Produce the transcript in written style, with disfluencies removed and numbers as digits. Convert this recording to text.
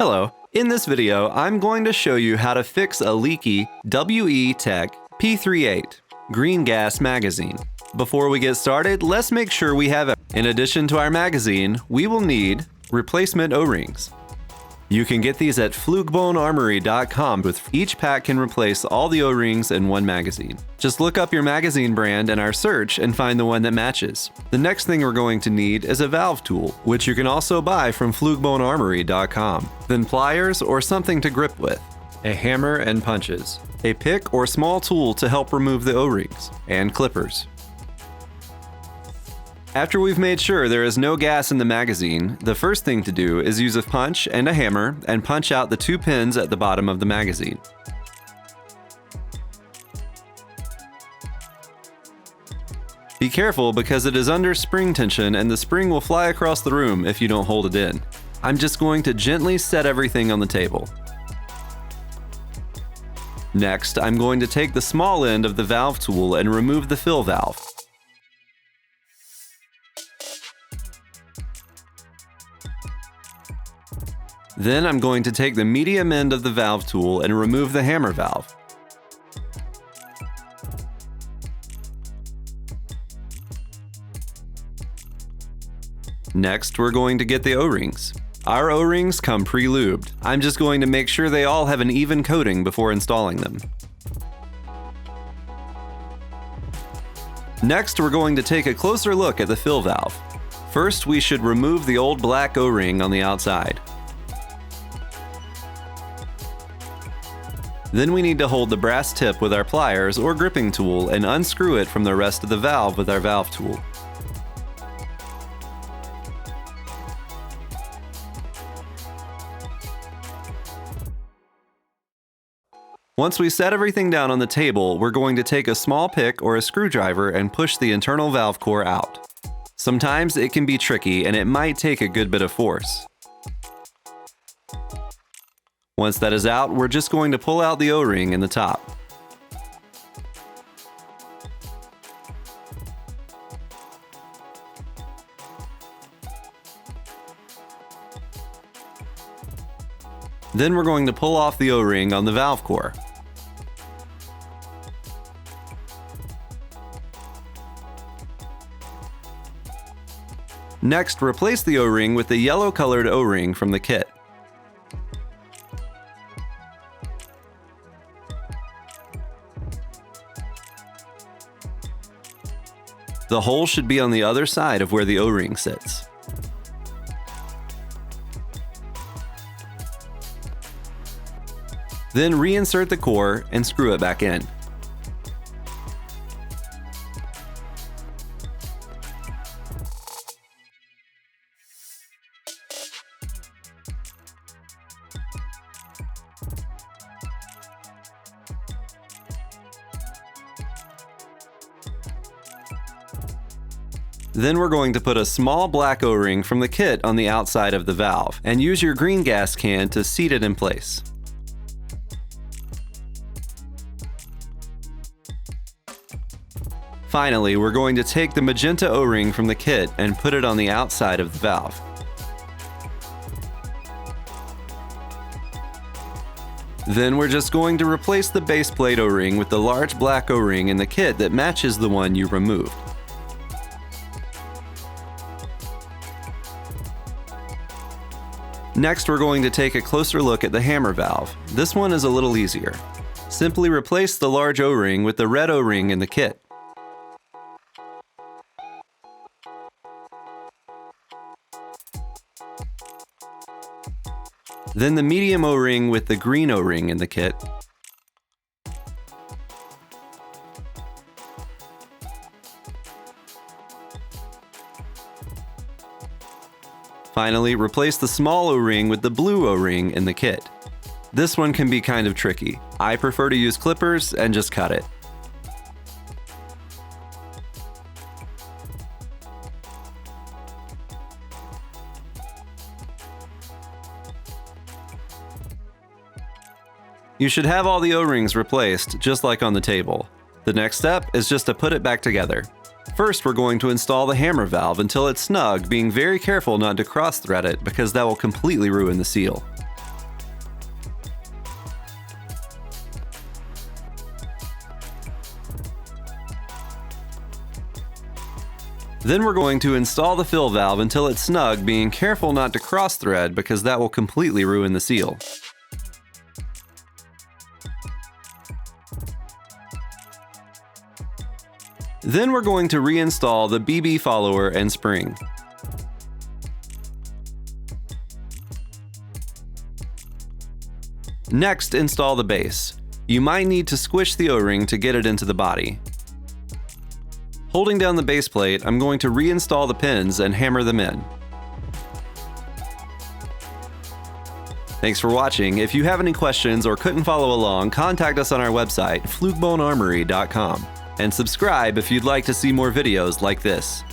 Hello. In this video, I'm going to show you how to fix a leaky WE P38 Green Gas magazine. Before we get started, let's make sure we have it. In addition to our magazine, we will need replacement O-rings. You can get these at flugebonearmory.com. With each pack can replace all the O-rings in one magazine. Just look up your magazine brand in our search and find the one that matches. The next thing we're going to need is a valve tool, which you can also buy from flugebonearmory.com. Then pliers or something to grip with, a hammer and punches, a pick or small tool to help remove the O-rings, and clippers. After we've made sure there is no gas in the magazine, the first thing to do is use a punch and a hammer and punch out the two pins at the bottom of the magazine. Be careful because it is under spring tension and the spring will fly across the room if you don't hold it in. I'm just going to gently set everything on the table. Next, I'm going to take the small end of the valve tool and remove the fill valve. Then I'm going to take the medium end of the valve tool and remove the hammer valve. Next, we're going to get the O-rings. Our O-rings come pre-lubed. I'm just going to make sure they all have an even coating before installing them. Next, we're going to take a closer look at the fill valve. First, we should remove the old black O-ring on the outside. Then we need to hold the brass tip with our pliers or gripping tool and unscrew it from the rest of the valve with our valve tool. Once we set everything down on the table, we're going to take a small pick or a screwdriver and push the internal valve core out. Sometimes it can be tricky and it might take a good bit of force. Once that is out, we're just going to pull out the O-ring in the top. Then we're going to pull off the O-ring on the valve core. Next, replace the O-ring with the yellow-colored O-ring from the kit. The hole should be on the other side of where the O-ring sits. Then reinsert the core and screw it back in. Then we're going to put a small black O-ring from the kit on the outside of the valve and use your green gas can to seat it in place. Finally, we're going to take the magenta O-ring from the kit and put it on the outside of the valve. Then we're just going to replace the base plate O-ring with the large black O-ring in the kit that matches the one you removed. Next, we're going to take a closer look at the hammer valve. This one is a little easier. Simply replace the large O-ring with the red O-ring in the kit. Then the medium O-ring with the green O-ring in the kit. Finally, replace the small O-ring with the blue O-ring in the kit. This one can be kind of tricky. I prefer to use clippers and just cut it. You should have all the O-rings replaced, just like on the table. The next step is just to put it back together. First, we're going to install the hammer valve until it's snug, being very careful not to cross-thread it because that will completely ruin the seal. Then we're going to install the fill valve until it's snug, being careful not to cross thread because that will completely ruin the seal. Then we're going to reinstall the BB follower and spring. Next, install the base. You might need to squish the O-ring to get it into the body. Holding down the base plate, I'm going to reinstall the pins and hammer them in. Thanks for watching. If you have any questions or couldn't follow along, contact us on our website, flukebonearmory.com, and subscribe if you'd like to see more videos like this.